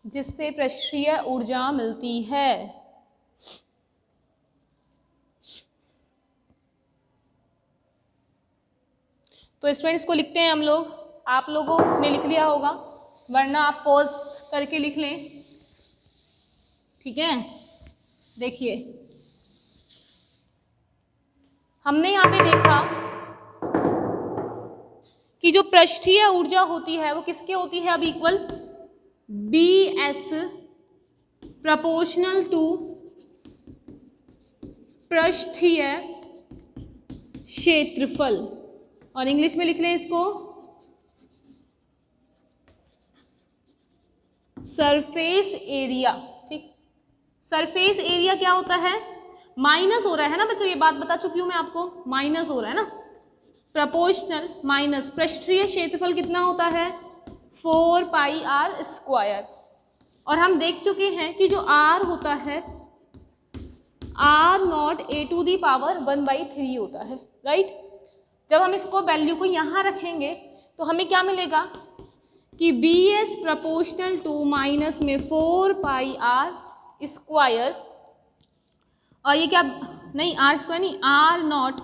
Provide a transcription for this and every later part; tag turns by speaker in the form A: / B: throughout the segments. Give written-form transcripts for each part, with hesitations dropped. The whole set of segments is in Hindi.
A: जिससे पृष्ठीय ऊर्जा मिलती है। तो स्टूडेंट्स को लिखते हैं हम लोग, आप लोगों ने लिख लिया होगा, वरना आप पॉज करके लिख लें, ठीक है। देखिए हमने यहाँ पे देखा कि जो पृष्ठीय ऊर्जा होती है वो किसके होती है, अब इक्वल BS प्रोपोर्शनल टू पृष्ठीय क्षेत्रफल, और इंग्लिश में लिख लें इसको सरफेस एरिया, ठीक। सरफेस एरिया क्या होता है, माइनस हो रहा है ना बच्चों, ये बात बता चुकी हूँ मैं आपको, माइनस हो रहा है ना, प्रोपोर्शनल माइनस पृष्ठीय क्षेत्रफल कितना होता है 4πr², और हम देख चुके हैं कि जो r होता है r0a⁴ होता है, राइट। जब हम इसको वैल्यू को यहाँ रखेंगे तो हमें क्या मिलेगा कि BS प्रोपोर्शनल टू माइनस में 4πr², और ये क्या नहीं r² नहीं r0,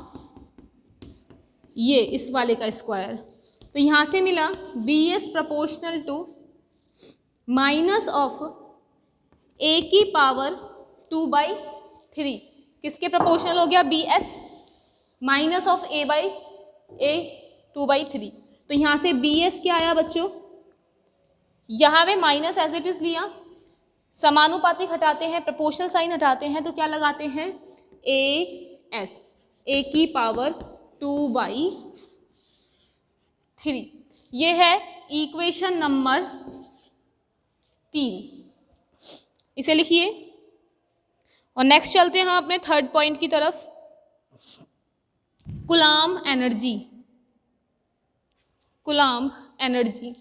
A: ये इस वाले का स्क्वायर, तो यहाँ से मिला BS proportional to minus of a⁴, किसके प्रोपोर्शनल हो गया BS माइनस ऑफ a/2/3, तो यहाँ से BS क्या आया बच्चों, यहाँ पे माइनस एज इट इज लिया, समानुपातिक हटाते हैं, प्रोपोर्शनल साइन हटाते हैं, तो क्या लगाते हैं AS a⁴, ये है इक्वेशन नंबर 3, इसे लिखिए। और नेक्स्ट चलते हैं हम अपने थर्ड पॉइंट की तरफ, कूलाम्ब एनर्जी। कूलाम्ब एनर्जी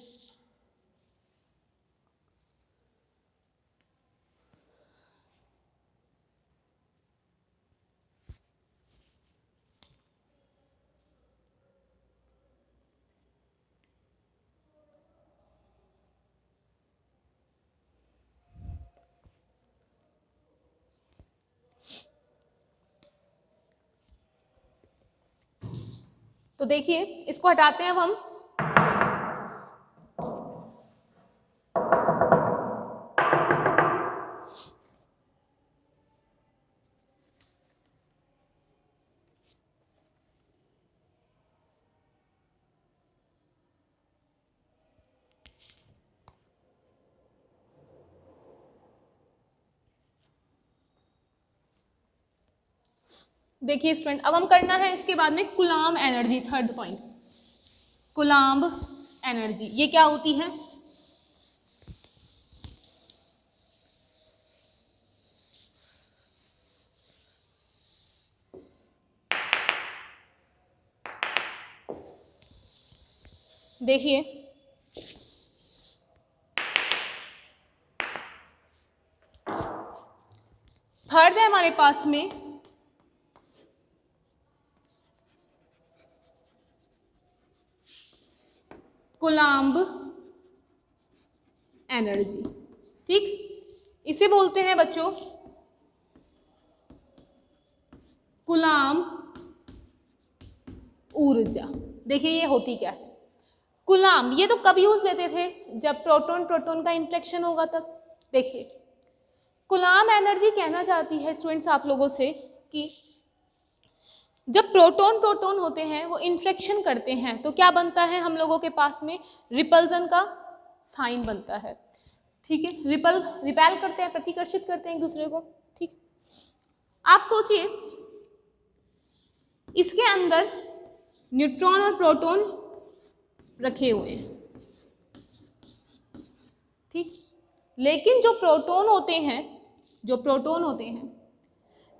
A: तो देखिए इसको हटाते हैं अब हम, देखिए स्टूडेंट अब हम करना है इसके बाद में coulomb energy, third point coulomb energy, ये क्या होती है, देखिए थर्ड है हमारे पास में कूलाम्ब एनर्जी, ठीक, इसे बोलते हैं बच्चों कूलाम्ब ऊर्जा। देखिए ये होती क्या है कूलाम्ब, ये तो कब यूज लेते थे, जब प्रोटॉन प्रोटॉन का इंटरेक्शन होगा तब। देखिए कूलाम्ब एनर्जी कहना चाहती है स्टूडेंट्स आप लोगों से कि जब प्रोटॉन प्रोटॉन होते हैं वो इंटरेक्शन करते हैं तो क्या बनता है हम लोगों के पास में, रिपल्जन का साइन बनता है, ठीक है, रिपेल करते हैं, प्रतिकर्षित करते हैं एक दूसरे को, ठीक। आप सोचिए इसके अंदर न्यूट्रॉन और प्रोटॉन रखे हुए हैं, ठीक, लेकिन जो प्रोटॉन होते हैं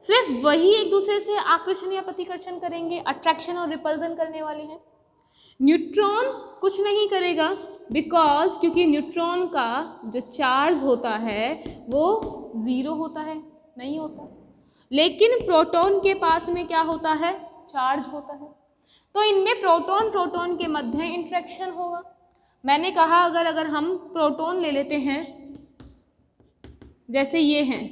A: सिर्फ वही एक दूसरे से आकर्षण या प्रतिकर्षण करेंगे, अट्रैक्शन और रिपल्जन करने वाले हैं। न्यूट्रॉन कुछ नहीं करेगा बिकॉज क्योंकि न्यूट्रॉन का जो चार्ज होता है वो 0 होता है, नहीं होता, लेकिन प्रोटॉन के पास में क्या होता है, चार्ज होता है, तो इनमें प्रोटॉन प्रोटॉन के मध्य इंटरेक्शन होगा। मैंने कहा अगर हम प्रोटॉन ले लेते हैं जैसे ये हैं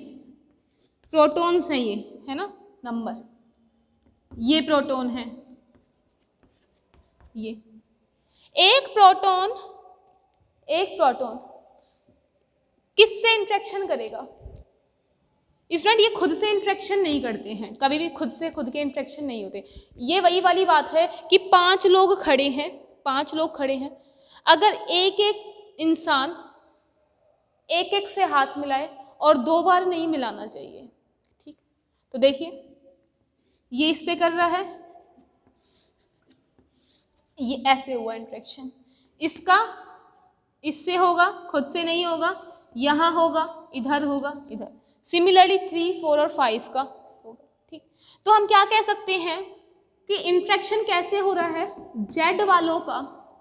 A: प्रोटॉन्स हैं, ये है ना नंबर, ये प्रोटॉन है, ये एक प्रोटॉन किससे इंटरेक्शन करेगा? स्टूडेंट ये खुद से इंटरेक्शन नहीं करते हैं, कभी भी खुद के इंटरेक्शन नहीं होते। ये वही वाली बात है कि 5 लोग खड़े हैं, अगर एक एक इंसान एक एक से हाथ मिलाए और 2 बार नहीं मिलाना चाहिए, ठीक। तो देखिए ये इससे कर रहा है, ये ऐसे हुआ इंटरेक्शन, इसका इससे होगा, खुद से नहीं होगा, यहाँ होगा, इधर होगा, इधर। सिमिलरली 3, 4 और 5 का होगा, ठीक। तो हम क्या कह सकते हैं कि इंटरेक्शन कैसे हो रहा है, जेड वालों का,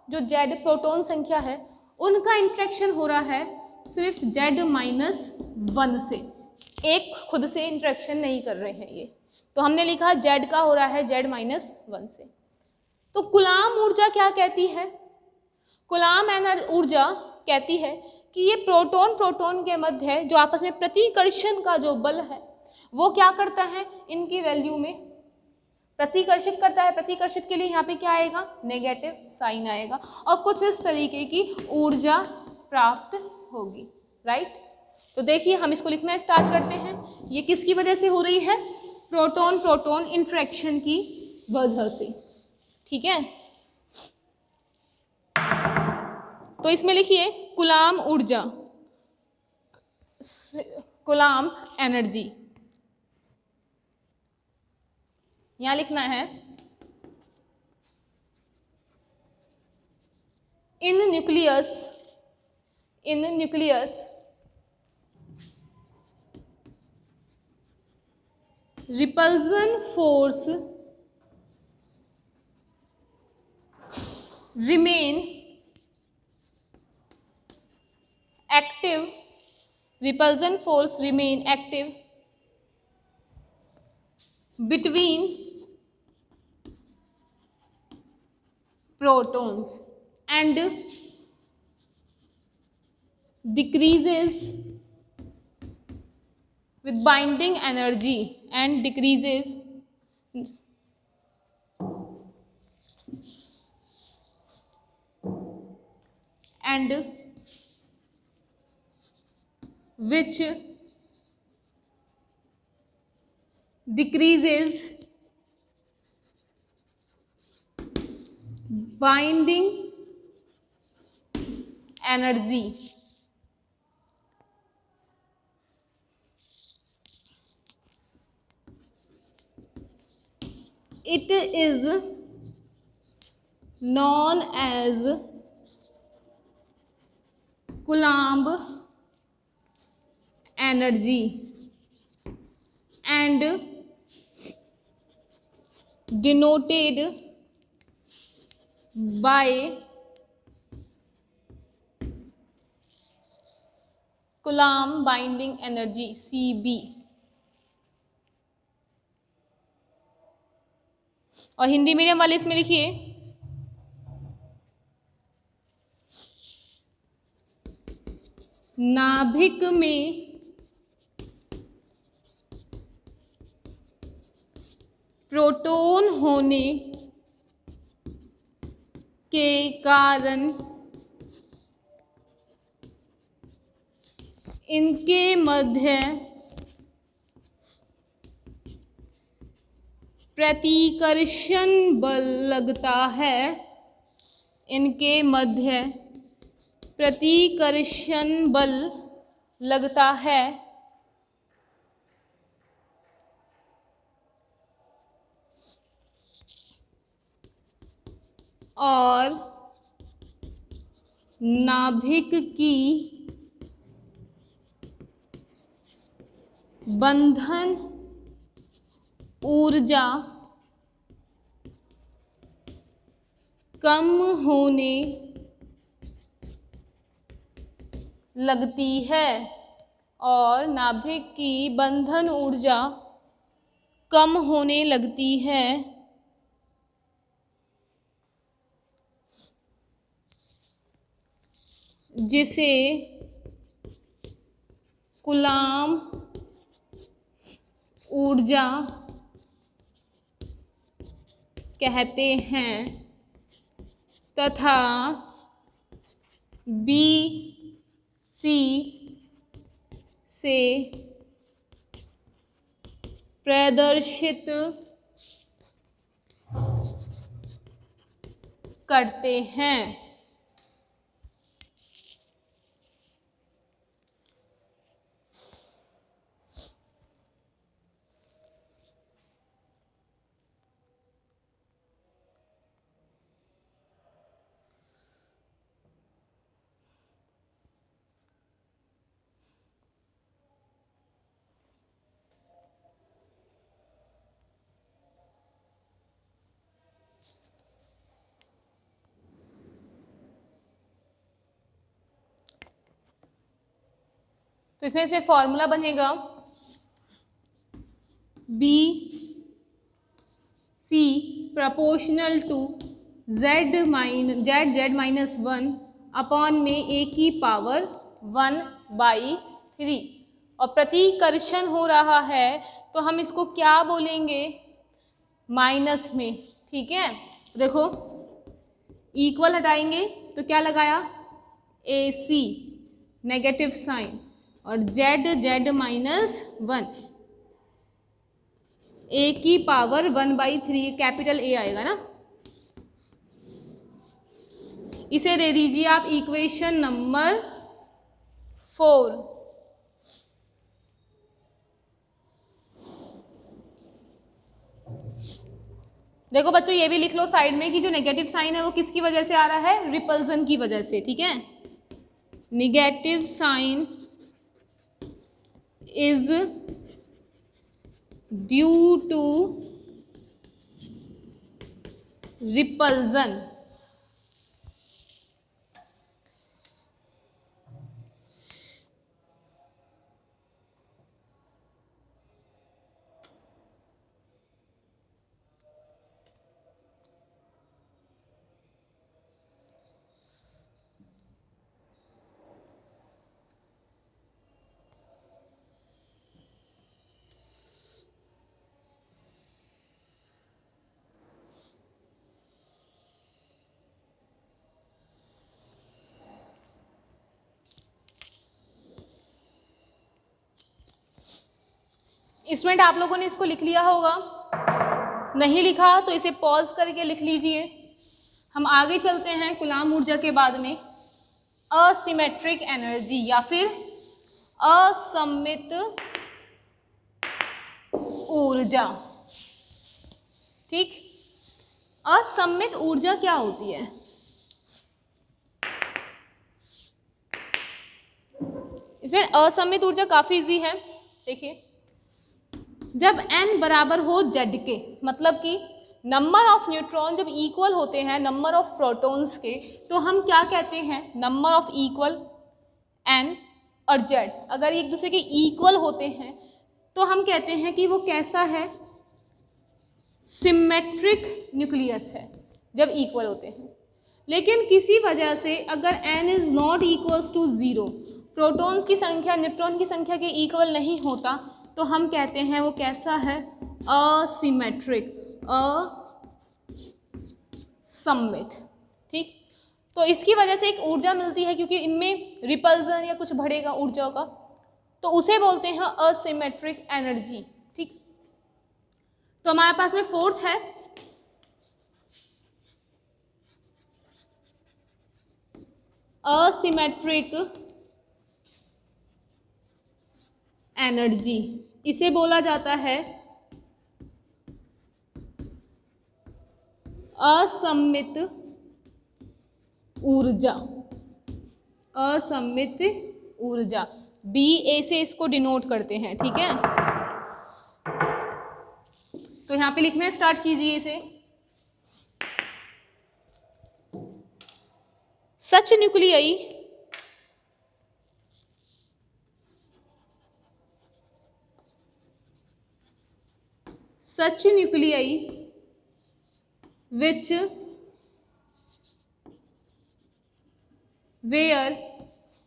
A: जो जेड प्रोटॉन संख्या है उनका इंटरेक्शन हो रहा है सिर्फ Z-1 से, एक खुद से इंटरेक्शन नहीं कर रहे हैं ये। तो हमने लिखा जेड का हो रहा है Z-1 से। तो कूलाम ऊर्जा क्या कहती है? कूलाम ऊर्जा कहती है कि ये प्रोटॉन के मध्य जो आपस में प्रतिकर्षण का जो बल है वो क्या करता है, इनकी वैल्यू में प्रतिकर्षित करता है। प्रतिकर्षित के लिए यहाँ पे क्या आएगा, नेगेटिव साइन आएगा और कुछ इस तरीके की ऊर्जा प्राप्त होगी, राइट। तो देखिए हम इसको लिखना स्टार्ट करते हैं। ये किसकी वजह से हो रही है? प्रोटॉन इंटरेक्शन की वजह से, ठीक है। तो इसमें लिखिए कूलाम ऊर्जा, कूलाम एनर्जी, यहां लिखना है इन nucleus repulsion force remain active, repulsion force remain active between protons and decreases with binding energy and decreases and which decreases binding energy it is known as Coulomb energy and denoted by Coulomb binding energy Cb। और हिंदी मीडियम वाले इसमें लिखिए नाभिक में प्रोटॉन होने के कारण इनके मध्य प्रतिकर्षण बल लगता है, इनके मध्य प्रतिकर्षण बल लगता है और नाभिक की बंधन ऊर्जा कम होने लगती है और नाभिक की बंधन ऊर्जा कम होने लगती है जिसे कूलाम ऊर्जा कहते हैं तथा बी सी से प्रदर्शित करते हैं। तो इसमें से फॉर्मूला बनेगा B C proportional to Z minus 1 upon में ए की पावर 1/3 और प्रतिकर्षण हो रहा है तो हम इसको क्या बोलेंगे, माइनस में। ठीक है, देखो इक्वल हटाएंगे तो क्या लगाया, ए सी नेगेटिव साइन और जेड माइनस 1, ए की पावर 1/3 कैपिटल ए आएगा ना। इसे दे दीजिए आप इक्वेशन नंबर 4। देखो बच्चों ये भी लिख लो साइड में कि जो नेगेटिव साइन है वो किसकी वजह से आ रहा है, रिपल्सन की वजह से। ठीक है, negative sign is due to repulsion. Student आप लोगों ने इसको लिख लिया होगा, नहीं लिखा तो इसे पॉज करके लिख लीजिए। हम आगे चलते हैं कूलाम ऊर्जा के बाद में असिमेट्रिक एनर्जी या फिर असममित ऊर्जा। ठीक, असममित ऊर्जा क्या होती है, इसमें असममित ऊर्जा काफी इजी है। देखिए जब n बराबर हो z के, मतलब कि नंबर ऑफ न्यूट्रॉन जब इक्वल होते हैं नंबर ऑफ प्रोटॉन्स के, तो हम क्या कहते हैं, नंबर ऑफ इक्वल n और z अगर एक दूसरे के इक्वल होते हैं तो हम कहते हैं कि वो कैसा है, सिमेट्रिक न्यूक्लियस है जब इक्वल होते हैं। लेकिन किसी वजह से अगर n is not equals to 0, protons की संख्या न्यूट्रॉन की संख्या के इक्वल नहीं होता, तो हम कहते हैं वो कैसा है, असिमेट्रिक, असममित। ठीक, तो इसकी वजह से एक ऊर्जा मिलती है क्योंकि इनमें रिपल्सन या कुछ बढ़ेगा ऊर्जा का, तो उसे बोलते हैं असिमेट्रिक एनर्जी। ठीक, तो हमारे पास में फोर्थ है असिमेट्रिक एनर्जी, इसे बोला जाता है असममित ऊर्जा। असममित ऊर्जा बी ए से इसको डिनोट करते हैं। ठीक है, तो यहां पे लिखना स्टार्ट कीजिए इसे। Such nuclei such nuclei which where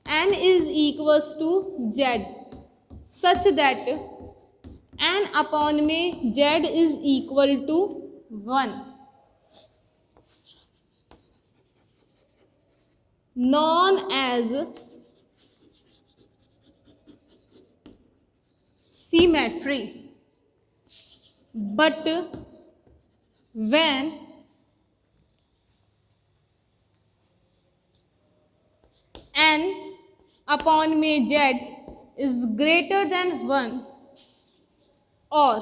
A: n is equals to z such that N upon में Z is equal to 1, non as symmetry, but when n upon में z is greater than 1 or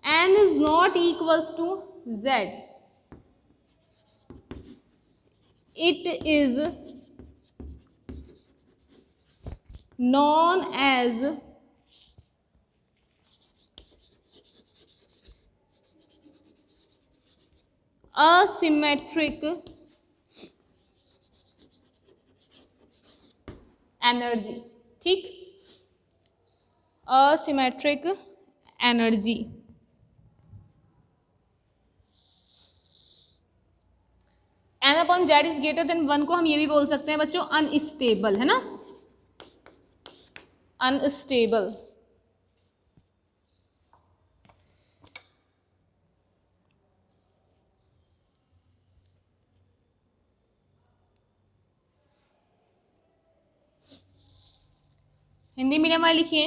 A: n is not equals to z, it is known as asymmetric energy. ठीक, asymmetric energy. N upon Z is greater than 1 को हम ये भी बोल सकते हैं बच्चों अनस्टेबल, है ना, अनस्टेबल। हिंदी मीडियम वाले लिखिए,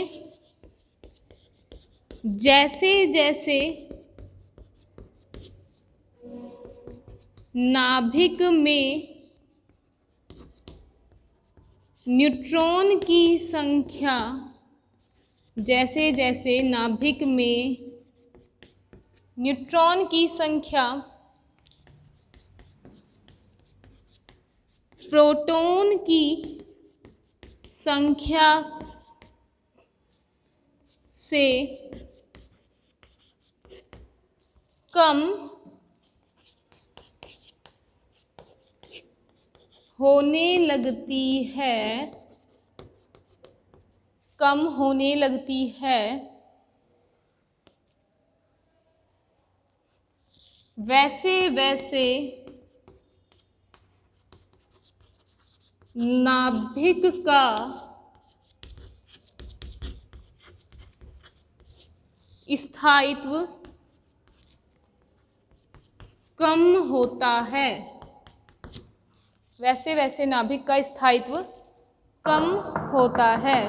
A: जैसे जैसे नाभिक में न्यूट्रॉन की संख्या, जैसे जैसे नाभिक में न्यूट्रॉन की संख्या प्रोटॉन की संख्या से कम होने लगती है, कम होने लगती है, वैसे वैसे नाभिक का स्थायित्व कम होता है, वैसे वैसे नाभिक का स्थायित्व कम होता है।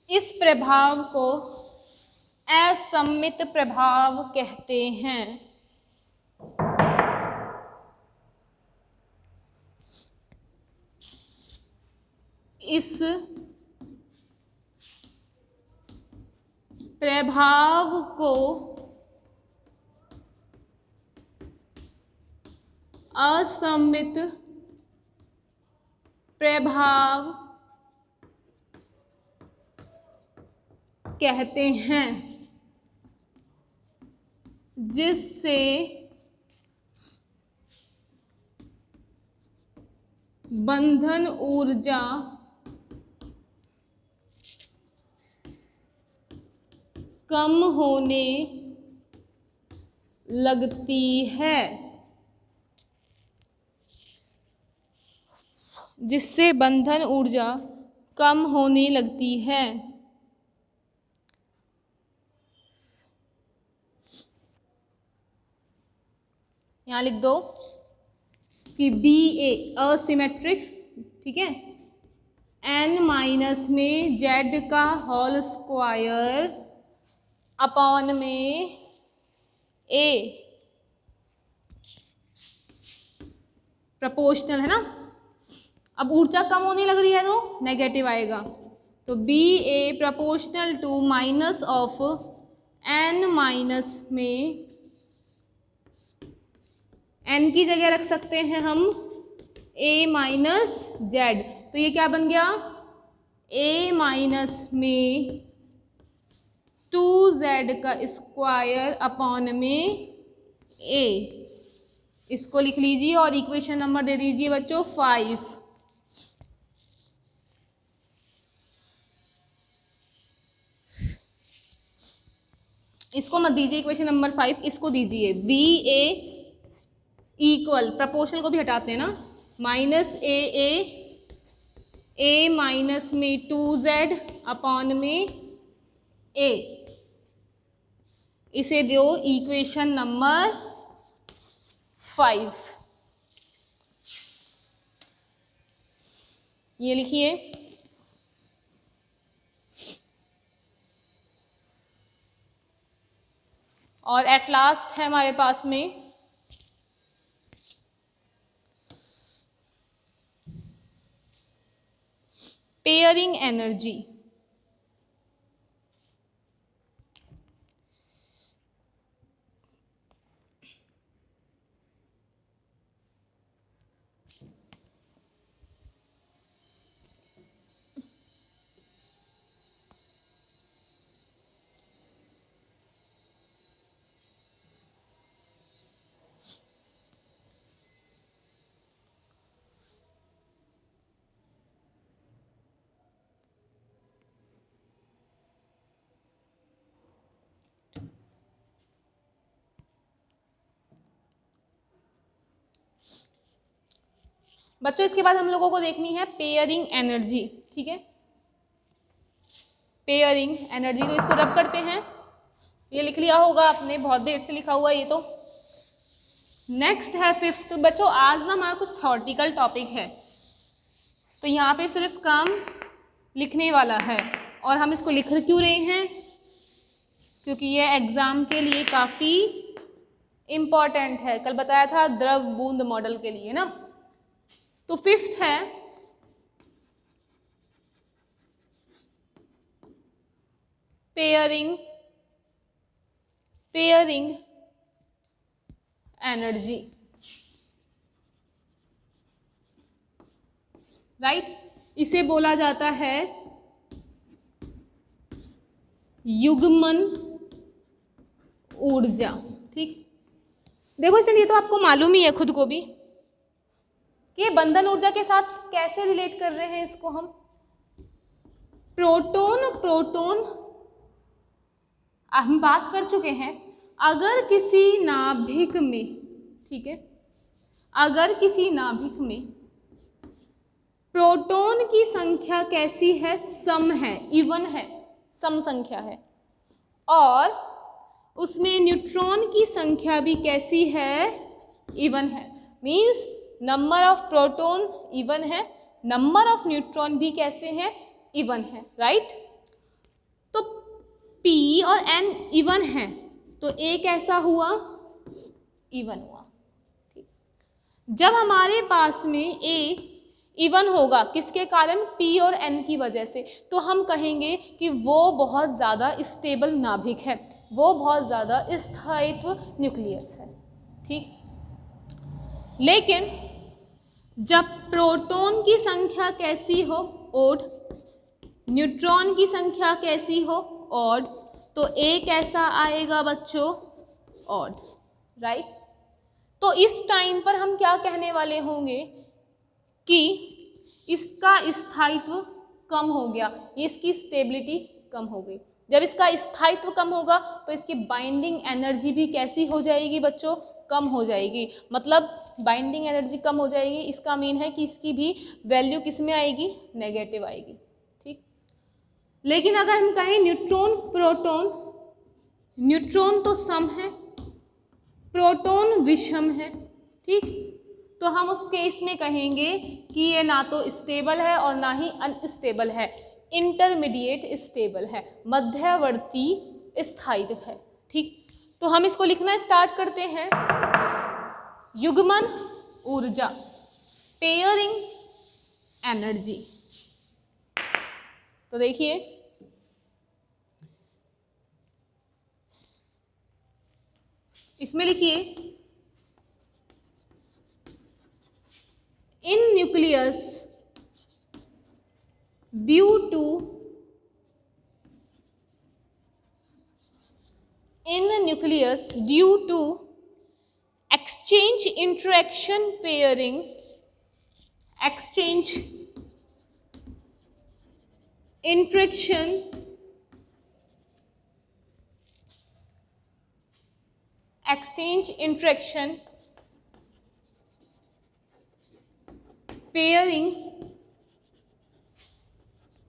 A: इस प्रभाव को असममित प्रभाव कहते हैं। इस प्रभाव को असममित प्रभाव कहते हैं, जिससे बंधन ऊर्जा कम होने लगती है, जिससे बंधन ऊर्जा कम होने लगती है। यहाँ लिख दो कि बी ए असिमेट्रिक, ठीक है, n माइनस में z का होल स्क्वायर अपॉन में a प्रोपोर्शनल, है ना। अब ऊर्जा कम होने लग रही है तो नेगेटिव आएगा, तो B A proportional to minus of n minus में n की जगह रख सकते हैं हम a माइनस जेड, तो ये क्या बन गया a माइनस में 2z का स्क्वायर अपॉन में a, इसको लिख लीजिए और इक्वेशन नंबर दे दीजिए बच्चों 5। इसको मत दीजिए इक्वेशन नंबर 5, इसको दीजिए बी ए इक्वल, प्रपोर्शनल को भी हटाते हैं ना, माइनस ए A माइनस में 2Z अपॉन में A, इसे दो इक्वेशन नंबर 5। ये लिखिए, और एट लास्ट है हमारे पास में पेयरिंग एनर्जी। बच्चों इसके बाद हम लोगों को देखनी है पेयरिंग एनर्जी, ठीक है। पेयरिंग एनर्जी, तो इसको रब करते हैं। ये लिख लिया होगा आपने, बहुत देर से लिखा हुआ ये तो। नेक्स्ट है 5th। बच्चों आज ना हमारा कुछ थ्योरेटिकल टॉपिक है, तो यहाँ पे सिर्फ काम लिखने वाला है। और हम इसको लिख क्यों रहे हैं? क्योंकि ये एग्जाम के लिए काफ़ी इम्पॉर्टेंट है। कल बताया था द्रव बूंद मॉडल के लिए ना। तो 5th है पेयरिंग एनर्जी, राइट। इसे बोला जाता है युग्मन ऊर्जा, ठीक। देखो स्टूडेंट, ये तो आपको मालूम ही है खुद को भी कि बंधन ऊर्जा के साथ कैसे रिलेट कर रहे हैं इसको हम। प्रोटोन हम बात कर चुके हैं। अगर किसी नाभिक में, ठीक है, अगर किसी नाभिक में प्रोटॉन की संख्या कैसी है? सम है, इवन है, सम संख्या है। और उसमें न्यूट्रॉन की संख्या भी कैसी है? इवन है। Means number of proton even है, नंबर ऑफ न्यूट्रॉन भी कैसे हैं? इवन है, राइट। तो P और N इवन है, तो A कैसा हुआ? इवन हुआ, ठीक। जब हमारे पास में A इवन होगा, किसके कारण? P और N की वजह से, तो हम कहेंगे कि वो बहुत ज़्यादा स्टेबल नाभिक है, वो बहुत ज़्यादा स्थायित्व न्यूक्लियस है, ठीक। लेकिन जब प्रोटॉन की संख्या कैसी हो? ओड। न्यूट्रॉन की संख्या कैसी हो? ऑड। तो A कैसा आएगा बच्चों? Odd, right. तो इस टाइम पर हम क्या कहने वाले होंगे कि इसका स्थायित्व कम हो गया, इसकी स्टेबिलिटी कम हो गई। जब इसका स्थायित्व कम होगा तो इसकी बाइंडिंग एनर्जी भी कैसी हो जाएगी बच्चों? कम हो जाएगी। मतलब बाइंडिंग एनर्जी कम हो जाएगी, इसका मीन है कि इसकी भी वैल्यू किस में आएगी? नेगेटिव आएगी, ठीक। लेकिन अगर हम कहें न्यूट्रॉन प्रोटॉन, न्यूट्रॉन तो सम है, प्रोटॉन विषम है, ठीक। तो हम उस केस में कहेंगे कि ये ना तो स्टेबल है और ना ही अनस्टेबल है, इंटरमीडिएट स्टेबल है, मध्यवर्ती स्थायित्व है, ठीक। तो हम इसको लिखना स्टार्ट करते हैं। युग्मन ऊर्जा, पेयरिंग एनर्जी। तो देखिए, इसमें लिखिए in nucleus due to exchange interaction pairing, exchange interaction pairing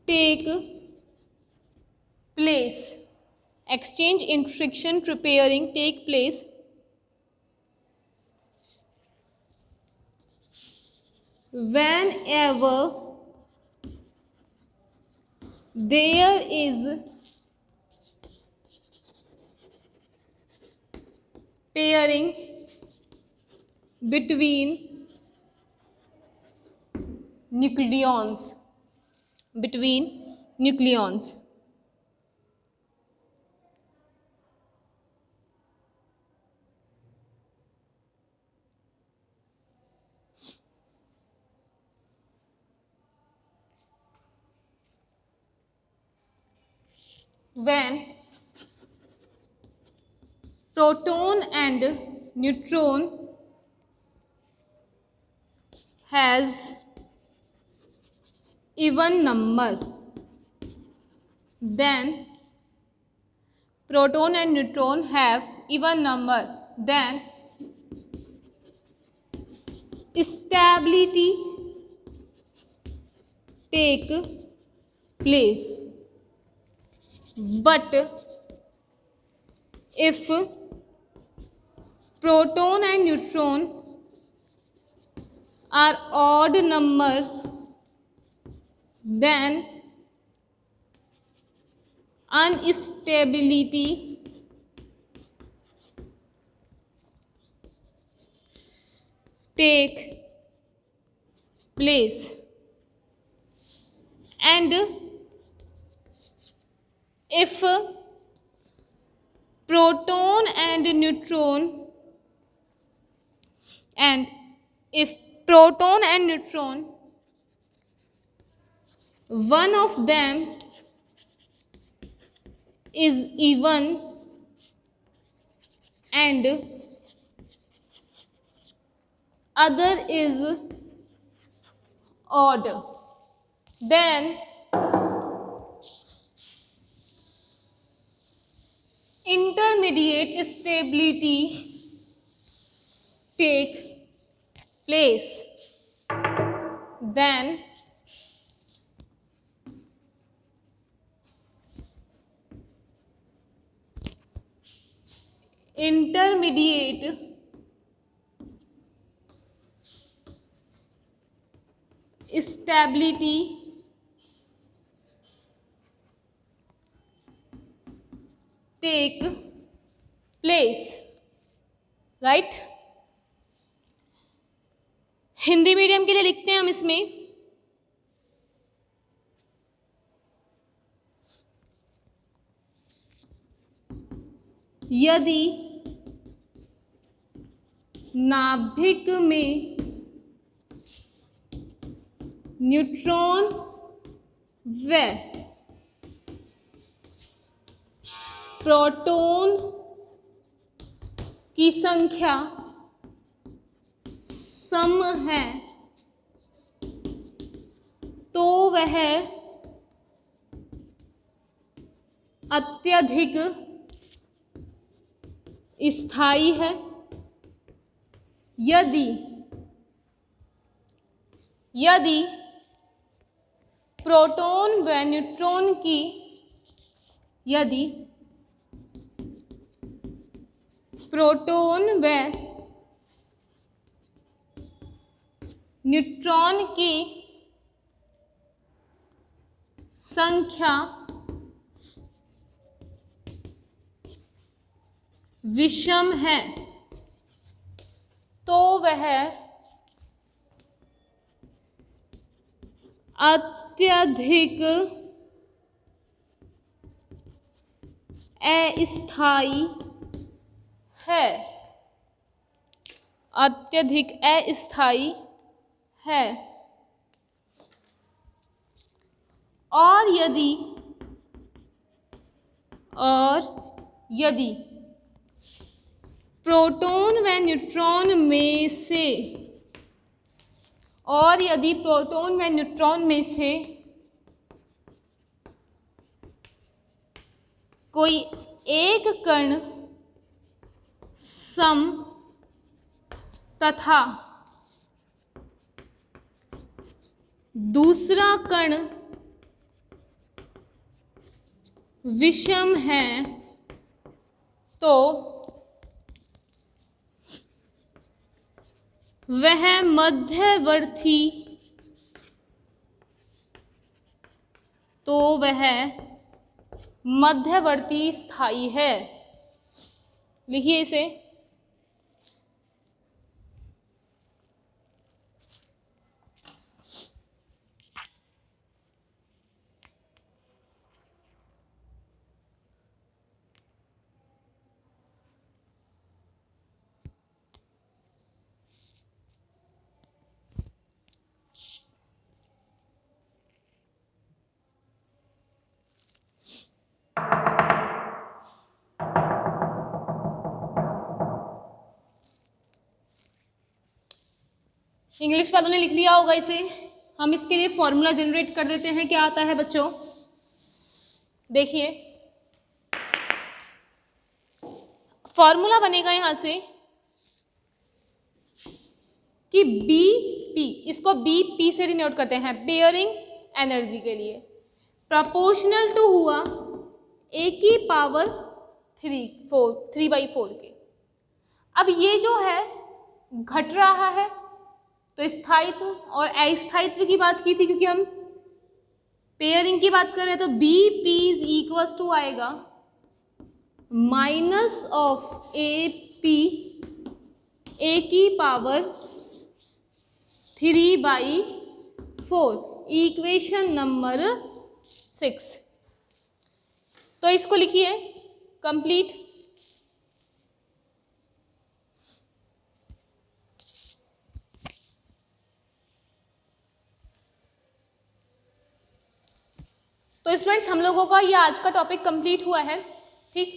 A: take place. Exchange in friction preparing take place whenever there is pairing between nucleons. When proton and neutron has even number, then proton and neutron have even number, then stability take place. But if proton and neutron are odd number, then instability take place. And if proton and neutron one of them is even and other is odd, then intermediate stability take place. Then intermediate stability take place. Right, Hindi medium के लिए लिखते हैं हम इसमें यदि नाभिक में न्यूट्रॉन व प्रोटॉन की संख्या सम है तो वह अत्यधिक स्थायी है। यदि प्रोटॉन व न्यूट्रॉन की संख्या विषम है तो वह अत्यधिक अस्थायी है। और यदि प्रोटॉन व न्यूट्रॉन में से कोई एक कण सम तथा दूसरा कण विषम हैं तो वह मध्यवर्ती स्थायी है। लिखिए इसे। इंग्लिश वालों ने लिख लिया होगा इसे। हम इसके लिए फॉर्मूला जनरेट कर देते हैं। क्या आता है बच्चों? देखिए, फॉर्मूला बनेगा यहां से कि BP, इसको BP से डिनोट करते हैं, बेयरिंग एनर्जी के लिए, प्रोपोर्शनल टू हुआ A की पावर 3/4 के। अब ये जो है घट रहा है, तो स्थायित्व और अस्थायित्व की बात की थी, क्योंकि हम पेयरिंग की बात कर रहे हैं, तो BP इज इक्वल्स टू आएगा माइनस ऑफ AP A की पावर 3/4, इक्वेशन नंबर 6। तो इसको लिखिए कंप्लीट। तो स्टूडेंट्स, हम लोगों का ये आज का टॉपिक कंप्लीट हुआ है। ठीक,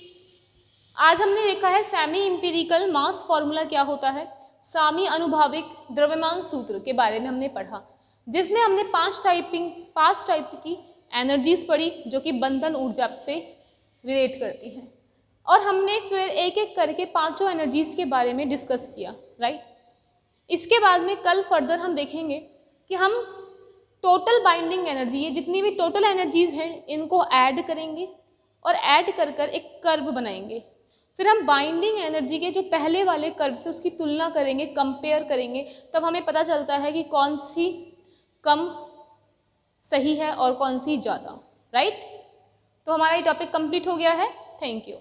A: आज हमने देखा है सेमी इंपिरिकल मास फॉर्मूला क्या होता है, सामी अनुभाविक द्रव्यमान सूत्र के बारे में हमने पढ़ा, जिसमें हमने 5 टाइप की एनर्जीज पढ़ी जो कि बंधन ऊर्जा से रिलेट करती हैं, और हमने फिर एक एक करके 5 एनर्जीज के बारे में डिस्कस किया, राइट। इसके बाद में कल फर्दर हम देखेंगे कि हम टोटल बाइंडिंग एनर्जी, ये जितनी भी टोटल एनर्जीज हैं, इनको ऐड करेंगे और ऐड कर कर एक कर्व बनाएंगे। फिर हम बाइंडिंग एनर्जी के जो पहले वाले कर्व से उसकी तुलना करेंगे, कंपेयर करेंगे, तब हमें पता चलता है कि कौन सी कम सही है और कौन सी ज़्यादा, राइट। तो हमारा ये टॉपिक कंप्लीट हो गया है। Thank you.